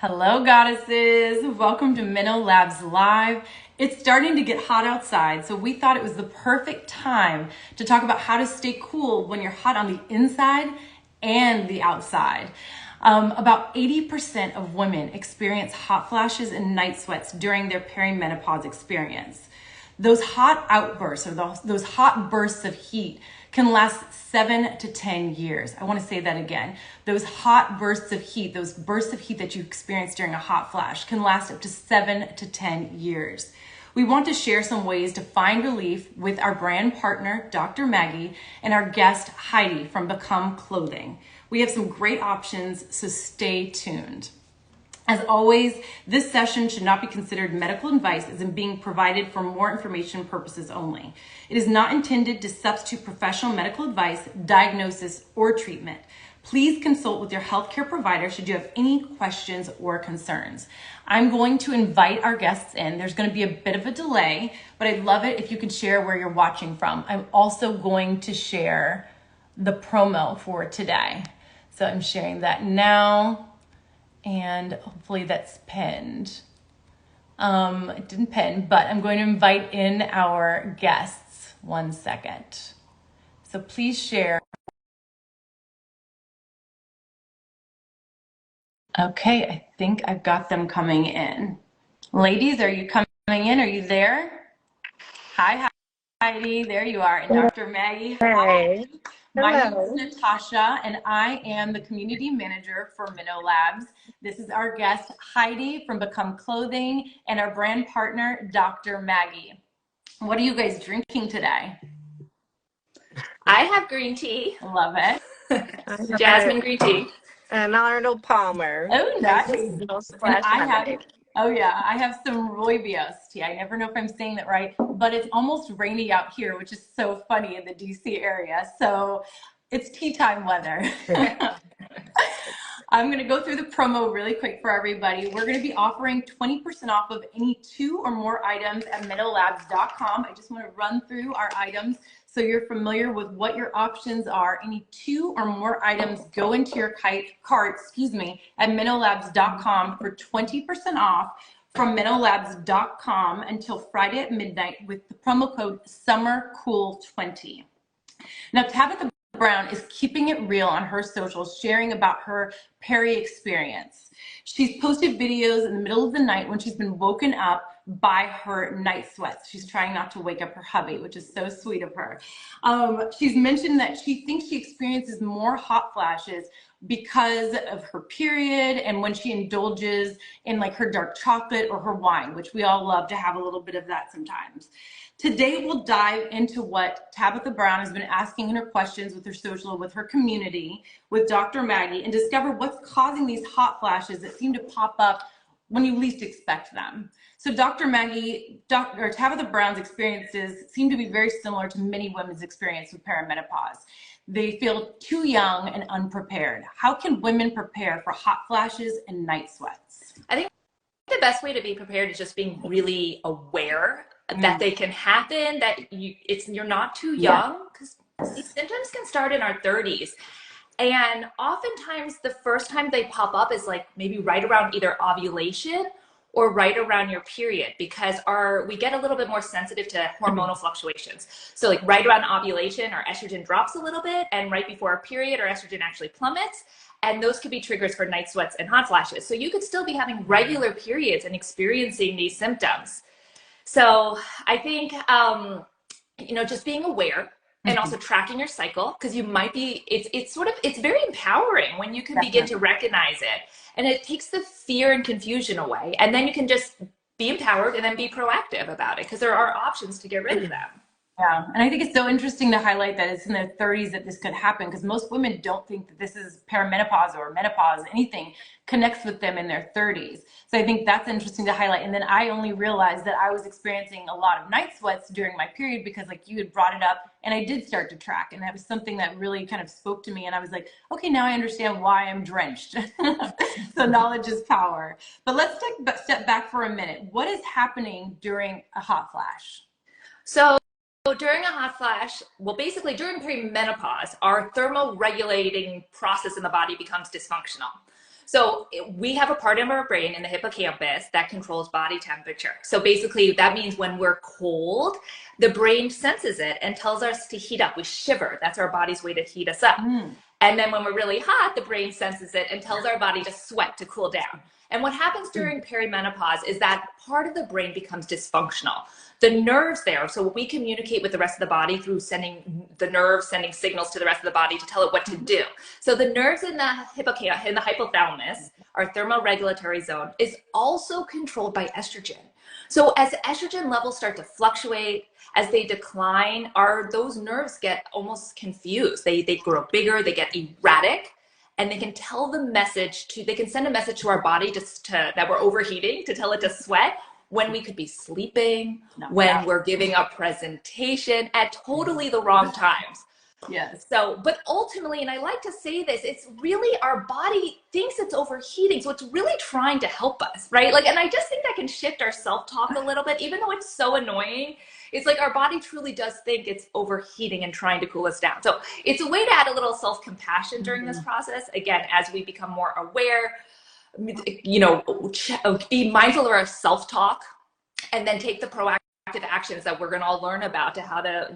Hello, goddesses. Welcome to MenoLabs Live. It's starting to get hot outside, so we thought it was the perfect time to talk about how to stay cool when you're hot on the inside and the outside. About 80% of women experience hot flashes and night sweats during their perimenopause experience. Those hot outbursts or those hot bursts of heat can last 7 to 10 years. I want to say that again. Those hot bursts of heat, those bursts of heat that you experience during a hot flash can last up to 7 to 10 years. We want to share some ways to find relief with our brand partner, Dr. Maggie, and our guest, Heidi from Become Clothing. We have some great options, so stay tuned. As always, this session should not be considered medical advice as in being provided for more information purposes only. It is not intended to substitute professional medical advice, diagnosis, or treatment. Please consult with your healthcare provider should you have any questions or concerns. I'm going to invite our guests in. There's going to be a bit of a delay, but I'd love it if you could share where you're watching from. I'm also going to share the promo for today. So I'm sharing that now. And hopefully that's pinned. It didn't pin, but I'm going to invite in our guests. 1 second. So please share. Okay, I think I've got them coming in. Ladies, are you coming in? Are you there? Hi, Heidi. There you are. And Dr. Maggie. Hey. My name Hello. is Natasha, and I am the community manager for MenoLabs. This is our guest, Heidi from Become Clothing, and our brand partner, Dr. Maggie. What are you guys drinking today? I have green tea. Love it. Jasmine green tea. And Arnold Palmer. Oh, nice. And I have some rooibos tea. I never know if I'm saying that right, but it's almost rainy out here, which is so funny in the DC area. So it's tea time weather. I'm going to go through the promo really quick for everybody. We're going to be offering 20% off of any 2 or more items at MenoLabs.com. I just want to run through our items so you're familiar with what your options are. Any 2 or more items go into your cart, at MenoLabs.com for 20% off from MenoLabs.com until Friday at midnight with the promo code SUMMERCOOL20. Now, Tabitha Brown is keeping it real on her socials, sharing about her peri experience. She's posted videos in the middle of the night when she's been woken up by her night sweats. She's trying not to wake up her hubby, which is so sweet of her. She's mentioned that she thinks she experiences more hot flashes because of her period and when she indulges in like her dark chocolate or her wine, which we all love to have a little bit of that sometimes. Today, we'll dive into what Tabitha Brown has been asking in her questions with her social, with her community, with Dr. Maggie, and discover what's causing these hot flashes that seem to pop up when you least expect them. So Dr. Maggie, Tabitha Brown's experiences seem to be very similar to many women's experience with perimenopause. They feel too young and unprepared. How can women prepare for hot flashes and night sweats? I think the best way to be prepared is just being really aware that they can happen, that you're not too young, because these symptoms can start in our 30s. And oftentimes the first time they pop up is like maybe right around either ovulation or right around your period, because we get a little bit more sensitive to hormonal fluctuations. So like right around ovulation, our estrogen drops a little bit, and right before our period, our estrogen actually plummets. And those could be triggers for night sweats and hot flashes. So you could still be having regular periods and experiencing these symptoms. So I think, just being aware and also tracking your cycle, because you might be, it's very empowering when you can begin to recognize it. And it takes the fear and confusion away. And then you can just be empowered and then be proactive about it, because there are options to get rid of them. Yeah, and I think it's so interesting to highlight that it's in their 30s that this could happen, because most women don't think that this is perimenopause or menopause, anything connects with them in their 30s. So I think that's interesting to highlight. And then I only realized that I was experiencing a lot of night sweats during my period because like you had brought it up, and I did start to track, and that was something that really kind of spoke to me. And I was like, okay, now I understand why I'm drenched. So knowledge is power. But let's take a step back for a minute. What is happening during a hot flash? So during a hot flash, well, basically during perimenopause, our thermoregulating process in the body becomes dysfunctional. So we have a part of our brain in the hippocampus that controls body temperature. So basically that means when we're cold, the brain senses it and tells us to heat up. We shiver. That's our body's way to heat us up. And then when we're really hot, the brain senses it and tells our body to sweat, to cool down. And what happens during perimenopause is that part of the brain becomes dysfunctional. The nerves there, so we communicate with the rest of the body through sending the nerves, sending signals to the rest of the body to tell it what to do. So the nerves in the hippocampus, in the hypothalamus, our thermoregulatory zone, is also controlled by estrogen. So as estrogen levels start to fluctuate, as they decline, those nerves get almost confused. They grow bigger, they get erratic, and they can they can send a message to our body that we're overheating, to tell it to sweat, when we could be sleeping, when we're giving a presentation at totally the wrong times. Yes. So, but ultimately, and I like to say this, it's really our body thinks it's overheating. So it's really trying to help us, right? Like, and I just think that can shift our self-talk a little bit, even though it's so annoying. It's like our body truly does think it's overheating and trying to cool us down. So it's a way to add a little self-compassion during this process. Again, as we become more aware, be mindful of our self-talk, and then take the proactive actions that we're going to all learn about to how to,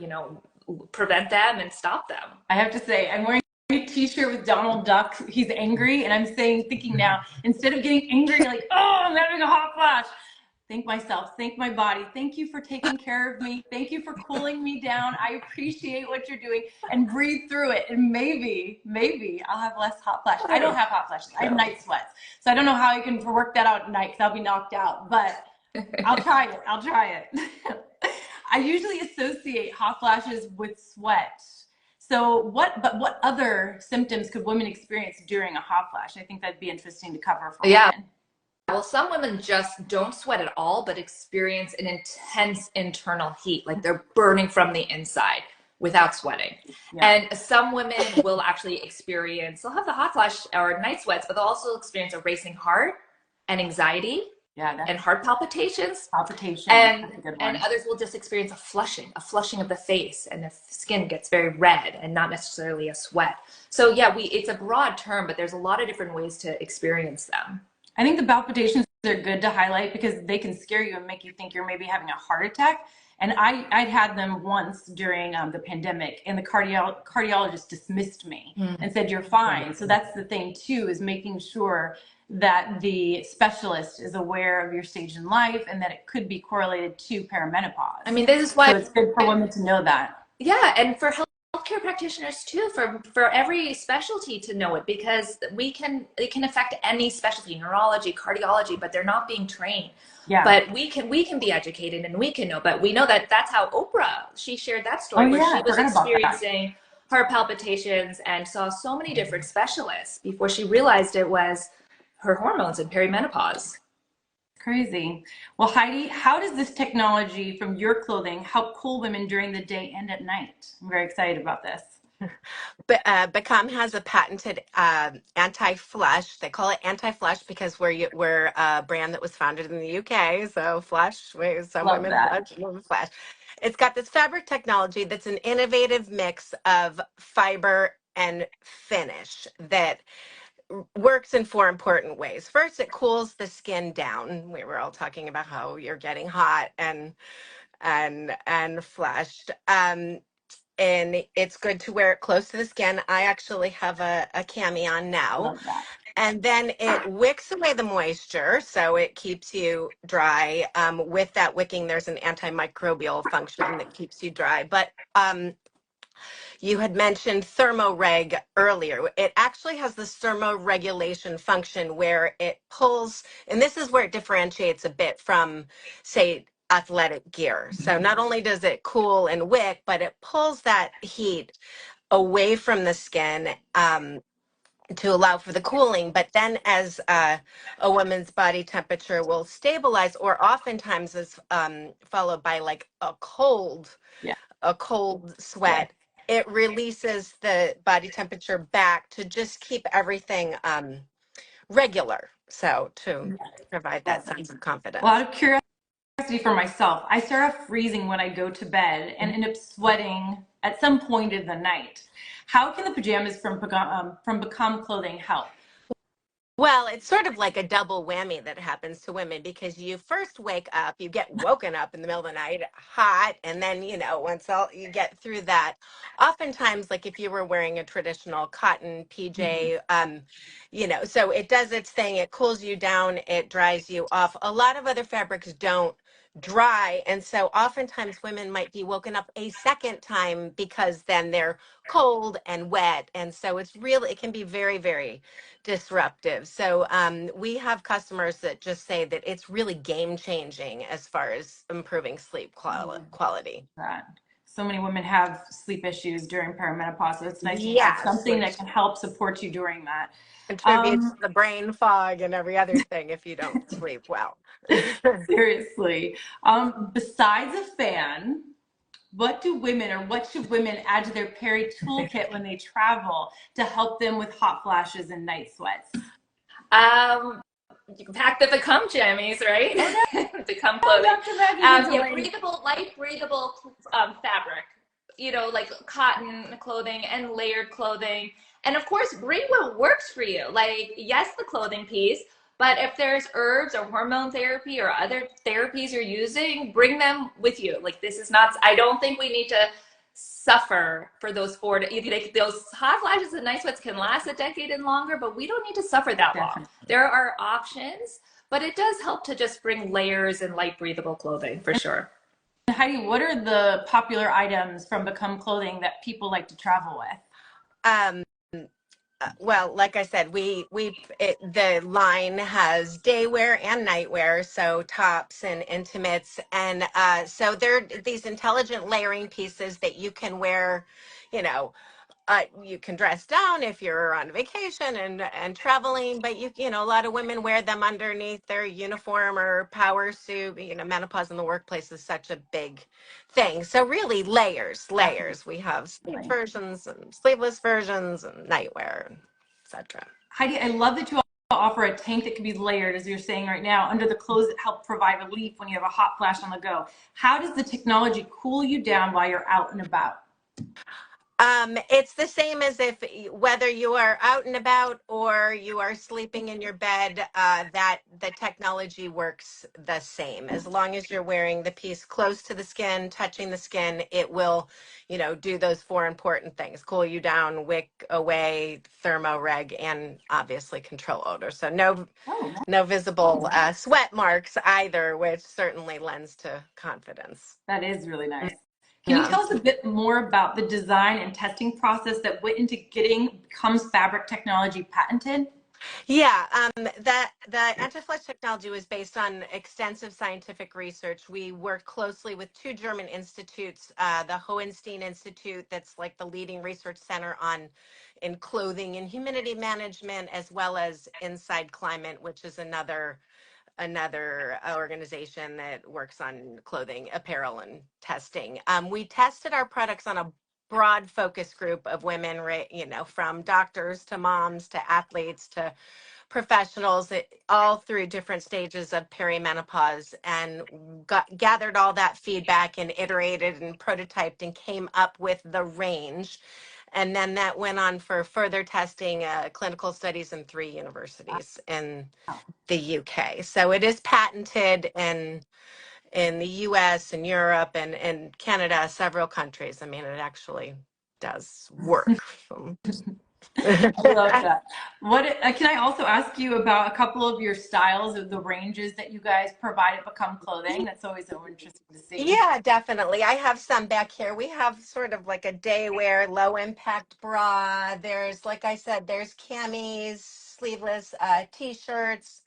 prevent them and stop them. I have to say, I'm wearing a t-shirt with Donald Duck. He's angry, and I'm thinking now, instead of getting angry, like, oh, I'm having a hot flash, thank myself, thank my body. Thank you for taking care of me. Thank you for cooling me down. I appreciate what you're doing, and breathe through it. And maybe I'll have less hot flashes. I don't have hot flashes. I have night sweats. So I don't know how I can work that out at night, because I'll be knocked out, but I'll try it. I usually associate hot flashes with sweat. So what other symptoms could women experience during a hot flash? I think that'd be interesting to cover for women. Well, some women just don't sweat at all, but experience an intense internal heat, like they're burning from the inside without sweating. And some women will actually they'll have the hot flash or night sweats, but they'll also experience a racing heart and anxiety. And heart palpitations. And others will just experience a flushing of the face, and their skin gets very red and not necessarily a sweat. So it's a broad term, but there's a lot of different ways to experience them. I think the palpitations are good to highlight because they can scare you and make you think you're maybe having a heart attack. And I'd had them once during the pandemic, and the cardiologist dismissed me and said, you're fine. So that's the thing too, is making sure that the specialist is aware of your stage in life and that it could be correlated to perimenopause. I mean, this is why it's good for women to know that. Yeah, and for healthcare practitioners too, for every specialty to know it, because it can affect any specialty, neurology, cardiology, but they're not being trained. But we can be educated and we can know. But we know that that's how she shared that story where she was experiencing heart palpitations and saw so many different specialists before she realized it was her hormones and perimenopause. Crazy. Well, Heidi, how does this technology from your clothing help cool women during the day and at night? I'm very excited about this. Become has a patented anti-flush. They call it anti-flush because we're a brand that was founded in the UK. So flush, some women flush. It's got this fabric technology that's an innovative mix of fiber and finish that works in 4 important ways. First, it cools the skin down. We were all talking about how you're getting hot and flushed. And it's good to wear it close to the skin. I actually have a cami on now. Love that. And then it wicks away the moisture, so it keeps you dry. With that wicking, there's an antimicrobial function that keeps you dry. But you had mentioned thermoreg earlier. It actually has this thermoregulation function where it pulls, and this is where it differentiates a bit from, say, athletic gear. So not only does it cool and wick, but it pulls that heat away from the skin to allow for the cooling. But then as a woman's body temperature will stabilize, or oftentimes is followed by like a cold sweat, it releases the body temperature back to just keep everything regular. So to provide that sense of confidence. Well, out of curiosity for myself, I start off freezing when I go to bed and end up sweating at some point in the night. How can the pajamas from Become clothing help? Well, it's sort of like a double whammy that happens to women because you first wake up, you get woken up in the middle of the night hot, and then, once all you get through that, oftentimes, like if you were wearing a traditional cotton Mhm. PJ, so it does its thing, it cools you down, it dries you off. A lot of other fabrics don't dry, and so oftentimes women might be woken up a second time because then they're cold and wet, and so it can be very, very disruptive. So we have customers that just say that it's really game changing as far as improving sleep I love quality. that. So many women have sleep issues during perimenopause, so it's nice to have Yes, something that which can help support you during that. contributes to Um, the brain fog and every other thing if you don't sleep well. seriously. Besides a fan, what do women or what should women add to their peri toolkit when they travel to help them with hot flashes and night sweats? Um, you can pack the become jammies, right? Oh no, Become clothing. Dr. Maggie needs a Yeah, link. light breathable fabric. Like cotton clothing and layered clothing. And of course, bring what works for you. Like, yes, the clothing piece, but if there's herbs or hormone therapy or other therapies you're using, bring them with you. Like, this is not, I don't think we need to suffer for those those hot flashes and night sweats can last a decade and longer, but we don't need to suffer that long. Definitely. There are options, but it does help to just bring layers and light breathable clothing for sure. Heidi, what are the popular items from Become Clothing that people like to travel with? um, well, like I said, the line has day wear and night wear, so tops and intimates, and so they're these intelligent layering pieces that you can wear, you know, you can dress down if you're on vacation and traveling, but a lot of women wear them underneath their uniform or power suit. Menopause in the workplace is such a big thing. So really layers. We have sleeve Definitely. versions and sleeveless versions and nightwear, etc. Heidi, I love that you offer a tank that can be layered, as you're saying right now, under the clothes that help provide relief when you have a hot flash on the go. How does the technology cool you down while you're out and about? It's the same as if whether you are out and about or you are sleeping in your bed, that the technology works the same. As long as you're wearing the piece close to the skin, touching the skin, it will, do those four important things: cool you down, wick away, thermoreg, and obviously control odor. So Oh, no visible sweat marks either, which certainly lends to confidence. that is really nice. Can you Yeah. tell us a bit more about the design and testing process that went into getting Become's fabric technology patented? Yeah, the anti-flush technology was based on extensive scientific research. We worked closely with two German institutes, the Hohenstein Institute, that's like the leading research center on in clothing and humidity management, as well as Inside Climate, which is another organization that works on clothing, apparel, and testing. We tested our products on a broad focus group of women, from doctors to moms to athletes to professionals, all through different stages of perimenopause, and gathered all that feedback and iterated and prototyped and came up with the range. And then that went on for further testing, clinical studies in three universities in the UK. So it is patented in the US and Europe and Canada, several countries. I mean, it actually does work. I love that. What can I also ask you about a couple of your styles of the ranges that you guys provide at Become Clothing? That's always so interesting to see. Yeah, definitely. I have some back here. We have sort of like a day wear, low impact bra. There's, like I said, there's camis, sleeveless t-shirts.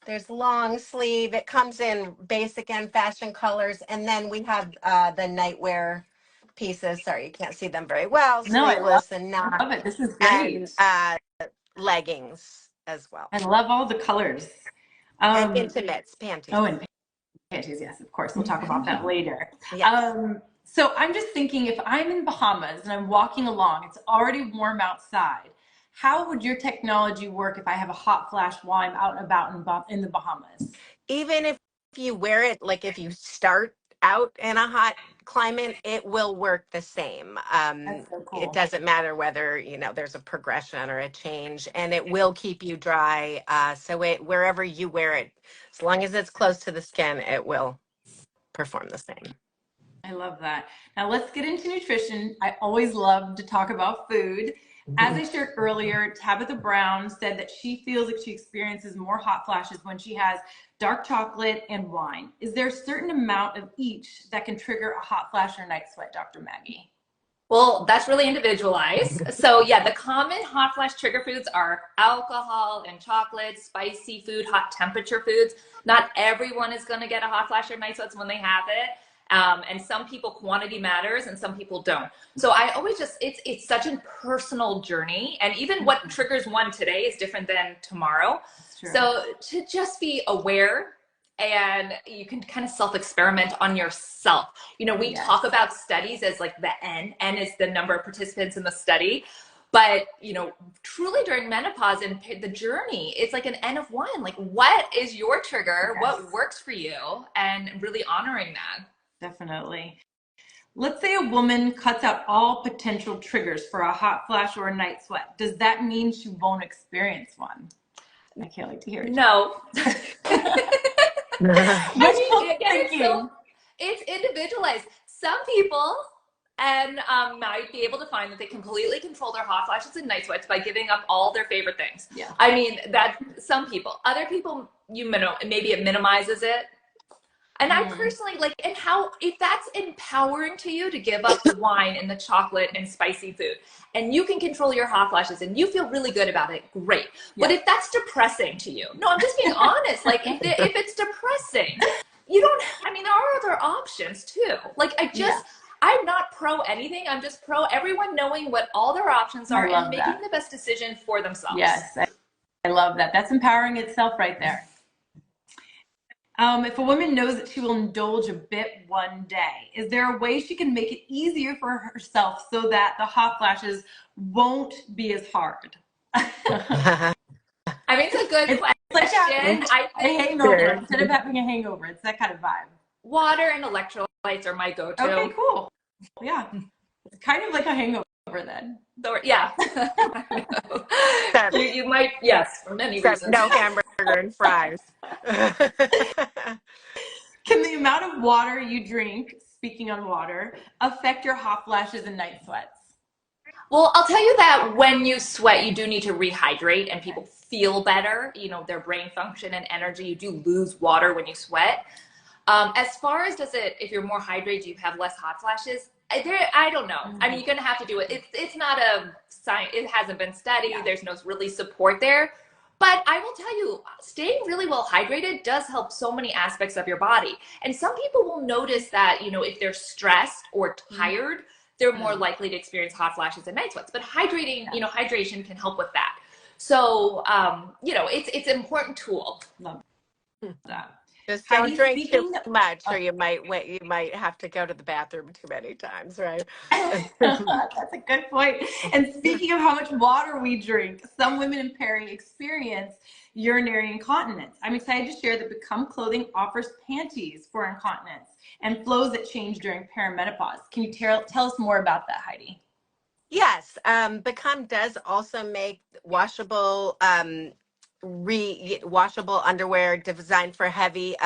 There's long sleeve. It comes in basic and fashion colors. And then we have the nightwear pieces. Sorry, you can't see them very well. No, Sleeveless and not, love it. This is and great. leggings as well. I love all the colors. And Um, intimates, oh, panties. and panties, yes, of course. We'll talk about that later. Yes. So I'm just thinking if I'm in Bahamas and I'm walking along, it's already warm outside. How would your technology work if I have a hot flash while I'm out and about in the Bahamas? Even if you wear it, like if you start out in a hot climate, it will work the same. That's so It cool. doesn't matter whether, there's a progression or a change, and it will keep you dry. So wherever you wear it, as long as it's close to the skin, it will perform the same. I love that. Now let's get into nutrition. I always love to talk about food. As I shared earlier, Tabitha Brown said that she feels like she experiences more hot flashes when she has dark chocolate and wine. Is there a certain amount of each that can trigger a hot flash or night sweat, Dr. Maggie? Well, that's really individualized. So yeah, the common hot flash trigger foods are alcohol and chocolate, spicy food, hot temperature foods. Not everyone is going to get a hot flash or night sweats when they have it. And some people quantity matters and some people don't. So I always it's such a personal journey. And even what triggers one today is different than tomorrow. So to just be aware, and you can kind of self-experiment on yourself. We talk about studies as like the N is the number of participants in the study. But, truly during menopause and the journey, it's like an N of one. Like, what is your trigger? Yes. What works for you? And really honoring that. Definitely. Let's say a woman cuts out all potential triggers for a hot flash or a night sweat. Does that mean she won't experience one? I can't wait to hear it. No. Again, it's individualized. Some people might be able to find that they completely control their hot flashes and night sweats by giving up all their favorite things. Yeah. I mean, that some people. Other people, maybe it minimizes it. And I personally if that's empowering to you to give up the wine and the chocolate and spicy food, and you can control your hot flashes and you feel really good about it, great. Yeah. But if that's depressing to you, no, I'm just being honest. Like if it's depressing, there are other options too. I'm not pro anything. I'm just pro everyone knowing what all their options are and making the best decision for themselves. Yes, I love that. That's empowering itself right there. If a woman knows that she will indulge a bit one day, is there a way she can make it easier for herself so that the hot flashes won't be as hard? It's a good question. Like a hangover. Instead of having a hangover, it's that kind of vibe. Water and electrolytes are my go-to. Okay, cool. Yeah, it's kind of like a hangover then. So, yeah. you might, yes, for many reasons. No hamburger and fries. Can the amount of water you drink, speaking on water, affect your hot flashes and night sweats? Well, I'll tell you that when you sweat, you do need to rehydrate, and people feel better, their brain function and energy. You do lose water when you sweat. As far as if you're more hydrated, you have less hot flashes? I don't know. Mm-hmm. You're going to have to do it. It's not a science. It hasn't been studied. Yeah. There's no really support there. But I will tell you, staying really well hydrated does help so many aspects of your body. And some people will notice that, if they're stressed or tired, they're more likely to experience hot flashes and night sweats. But hydrating, hydration can help with that. So, it's an important tool. Love that. Just don't drink too much, or you might have to go to the bathroom too many times, right? That's a good point. And speaking of how much water we drink, some women in peri experience urinary incontinence. I'm excited to share that Become Clothing offers panties for incontinence and flows that change during perimenopause. Can you tell us more about that, Heidi? Yes, Become does also make washable washable underwear designed for heavy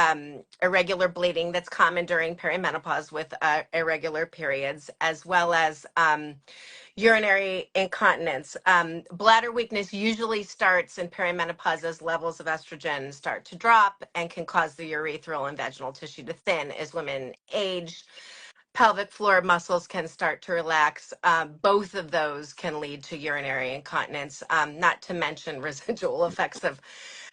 irregular bleeding that's common during perimenopause with irregular periods, as well as urinary incontinence. Bladder weakness usually starts in perimenopause as levels of estrogen start to drop and can cause the urethral and vaginal tissue to thin as women age. Pelvic floor muscles can start to relax. Both of those can lead to urinary incontinence, not to mention residual effects of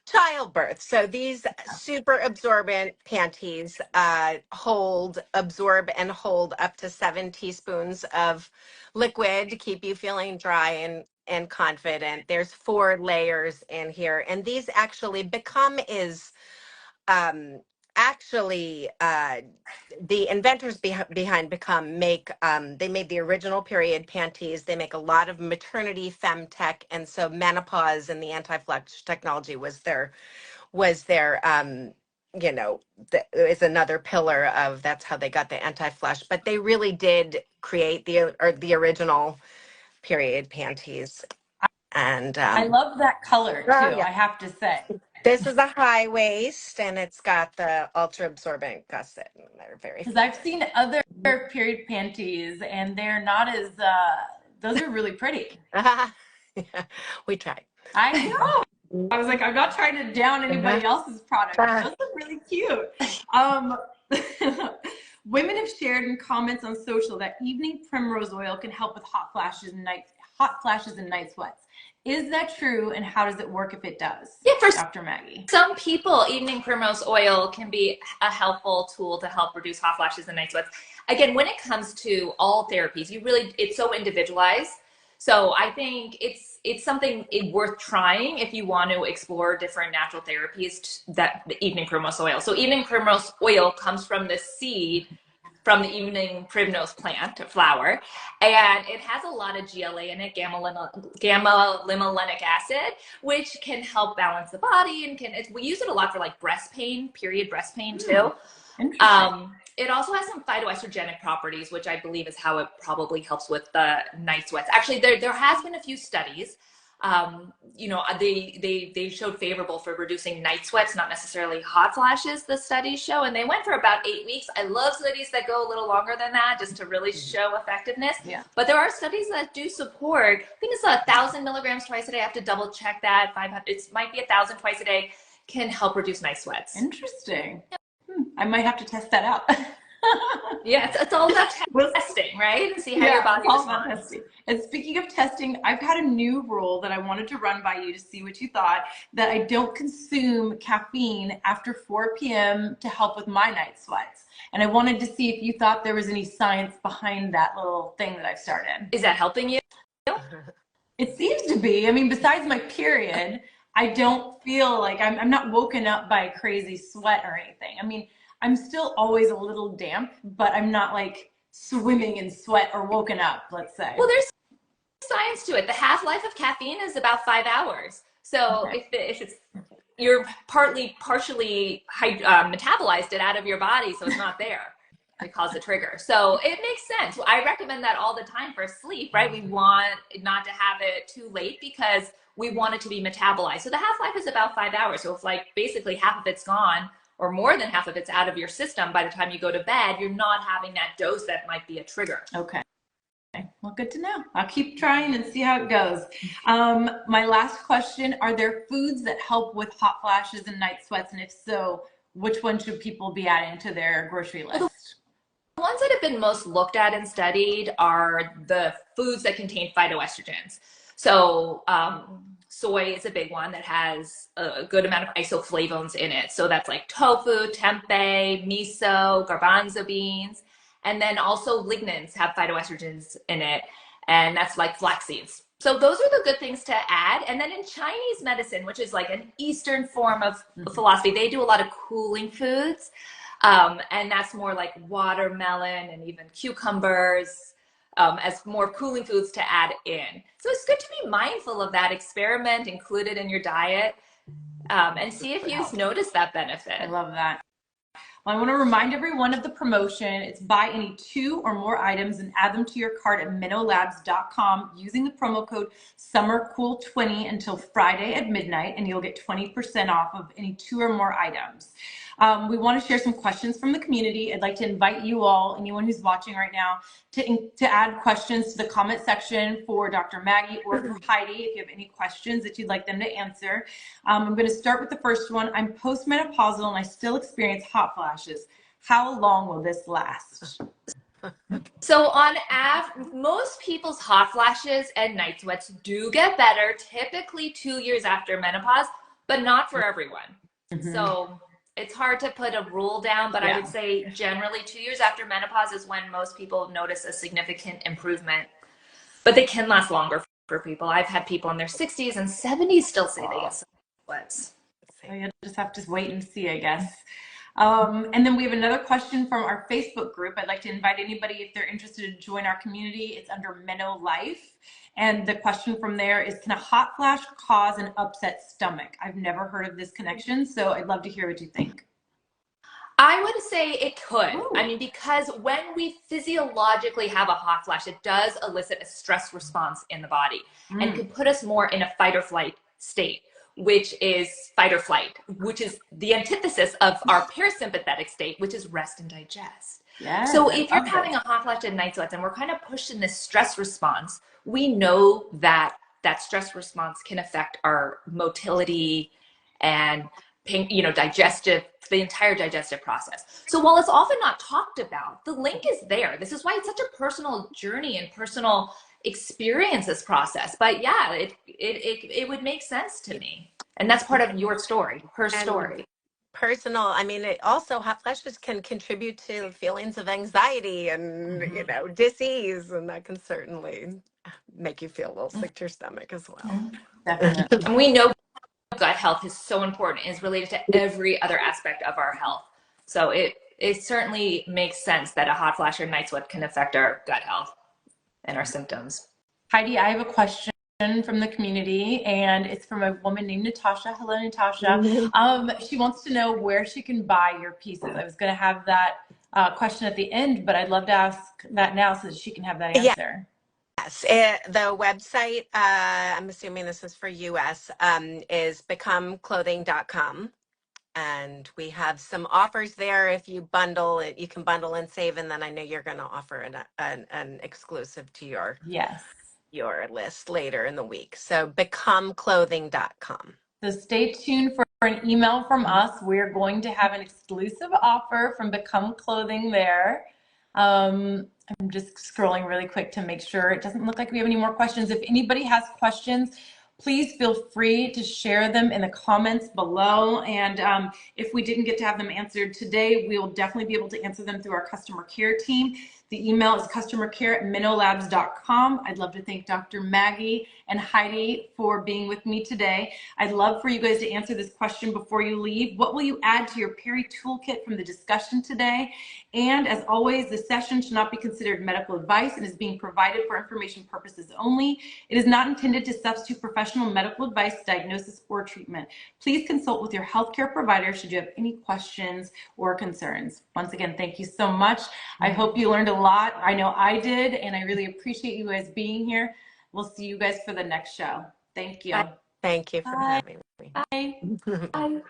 childbirth. So these super absorbent panties absorb and hold up to 7 teaspoons of liquid to keep you feeling dry and confident. There's 4 layers in here. And these actually is the inventors behind Become they made the original period panties. They make a lot of maternity femtech, and so menopause and the anti-flush technology was their you know, is another pillar of that's how they got the anti-flush. But they really did create the original period panties. And I love that color oh too, yeah, I have to say. this is a high waist, and it's got the ultra absorbent gusset. And they're very Because I've seen other period panties and they're not as, those are really pretty. yeah, we tried. I know. I was like, I'm not trying to down anybody else's product. But those look really cute. Um, women have shared in comments on social that evening primrose oil can help with hot flashes and night sweats. Is that true? And how does it work if it does? Yeah, for Dr. Maggie. some people, evening primrose oil can be a helpful tool to help reduce hot flashes and night sweats. Again, when it comes to all therapies, it's so individualized. So I think it's something worth trying if you want to explore different natural therapies that the evening primrose oil. So evening primrose oil comes from the seed from the evening primrose plant flower, and it has a lot of GLA in it, gamma linolenic acid, which can help balance the body, and we use it a lot for like breast pain, period breast pain too. It also has some phytoestrogenic properties, which I believe is how it probably helps with the night sweats. Actually, there has been a few studies. You know, they showed favorable for reducing night sweats, not necessarily hot flashes, the studies show, and they went for about 8 weeks. I love studies that go a little longer than that just to really show effectiveness. Yeah. But there are studies that do support, I think it's 1,000 milligrams twice a day. I have to double check that. 500, it might be 1,000 twice a day, can help reduce night sweats. Interesting. I might have to test that out. Yeah, it's all about testing, right? And see how your body responds. And speaking of testing, I've had a new rule that I wanted to run by you to see what you thought, that I don't consume caffeine after 4 p.m. to help with my night sweats. And I wanted to see if you thought there was any science behind that little thing that I've started. Is that helping you? It seems to be. I mean, besides my period, I don't feel like I'm not woken up by a crazy sweat or anything. I mean, I'm still always a little damp, but I'm not like swimming in sweat or woken up, let's say. Well, there's science to it. The half-life of caffeine is about 5 hours. So if it's you're partially metabolized it out of your body, so it's not there. It caused the trigger. So it makes sense. I recommend that all the time for sleep, right? We want not to have it too late because we want it to be metabolized. So the half-life is about 5 hours. So if like basically half of it's gone or more than half of it's out of your system by the time you go to bed, you're not having that dose that might be a trigger. Okay. Well, good to know. I'll keep trying and see how it goes. My last question, are there foods that help with hot flashes and night sweats? And if so, which one should people be adding to their grocery list? The ones that have been most looked at and studied are the foods that contain phytoestrogens. So soy is a big one that has a good amount of isoflavones in it. So that's like tofu, tempeh, miso, garbanzo beans. And then also lignans have phytoestrogens in it. And that's like flax seeds. So those are the good things to add. And then in Chinese medicine, which is like an Eastern form of philosophy, they do a lot of cooling foods. And that's more like watermelon and even cucumbers as more cooling foods to add in. So it's good to be mindful of that, experiment, include it in your diet, and see if you've noticed that benefit. I love that. Well, I want to remind everyone of the promotion. It's buy any 2 or more items and add them to your cart at MenoLabs.com using the promo code SummerCool20 until Friday at midnight, and you'll get 20% off of any 2 or more items. We want to share some questions from the community. I'd like to invite you all, anyone who's watching right now, to add questions to the comment section for Dr. Maggie or for Heidi if you have any questions that you'd like them to answer. I'm going to start with the first one. I'm postmenopausal and I still experience hot flashes. How long will this last? So on average, most people's hot flashes and night sweats do get better, typically 2 years after menopause, but not for everyone. So it's hard to put a rule down, but I would say generally 2 years after menopause is when most people notice a significant improvement, but they can last longer for people. I've had people in their 60s and 70s still say they get some sweats. So you'll just have to wait and see, I guess. And then we have another question from our Facebook group. I'd like to invite anybody, if they're interested, to join our community. It's under MenoLife. And the question from there is, can a hot flash cause an upset stomach? I've never heard of this connection, so I'd love to hear what you think. I would say it could. Ooh. I mean, because when we physiologically have a hot flash, it does elicit a stress response in the body and Mm. could put us more in a fight or flight state, which is fight or flight, which is the antithesis of our parasympathetic state, which is rest and digest. Yes, So I if you're love having this. a hot flash and night sweats and we're kind of pushed in this stress response, we know that that stress response can affect our motility and digestive, the entire digestive process. So while it's often not talked about, the link is there. This is why it's such a personal journey and personal experience, this process. But yeah, it would make sense to me. And that's part of your story, her And story. personal, I mean, it also, hot flashes can contribute to feelings of anxiety and, disease, and that can certainly make you feel a little sick to your stomach as well. Definitely. And we know gut health is so important and is related to every other aspect of our health. So it certainly makes sense that a hot flash or night sweat can affect our gut health and our symptoms. Heidi, I have a question from the community, and it's from a woman named Natasha. Hello, Natasha. She wants to know where she can buy your pieces. I was going to have that question at the end, but I'd love to ask that now so that she can have that answer. Yes, the website, I'm assuming this is for US, is becomeclothing.com. And we have some offers there. If you bundle it, you can bundle and save. And then I know you're going to offer an exclusive to Yes. your list later in the week. So becomeclothing.com. So stay tuned for an email from us. We're going to have an exclusive offer from Become Clothing there. I'm just scrolling really quick to make sure it doesn't look like we have any more questions. If anybody has questions, please feel free to share them in the comments below. And if we didn't get to have them answered today, we will definitely be able to answer them through our customer care team. The email is customercare@menolabs.com. I'd love to thank Dr. Maggie and Heidi for being with me today. I'd love for you guys to answer this question before you leave. What will you add to your Peri toolkit from the discussion today? And as always, this session should not be considered medical advice and is being provided for information purposes only. It is not intended to substitute professional medical advice, diagnosis, or treatment. Please consult with your healthcare provider should you have any questions or concerns. Once again, thank you so much. I hope you learned a lot. I know I did, and I really appreciate you guys being here. We'll see you guys for the next show. Thank you. Thank you for Bye. having me. Bye. Bye.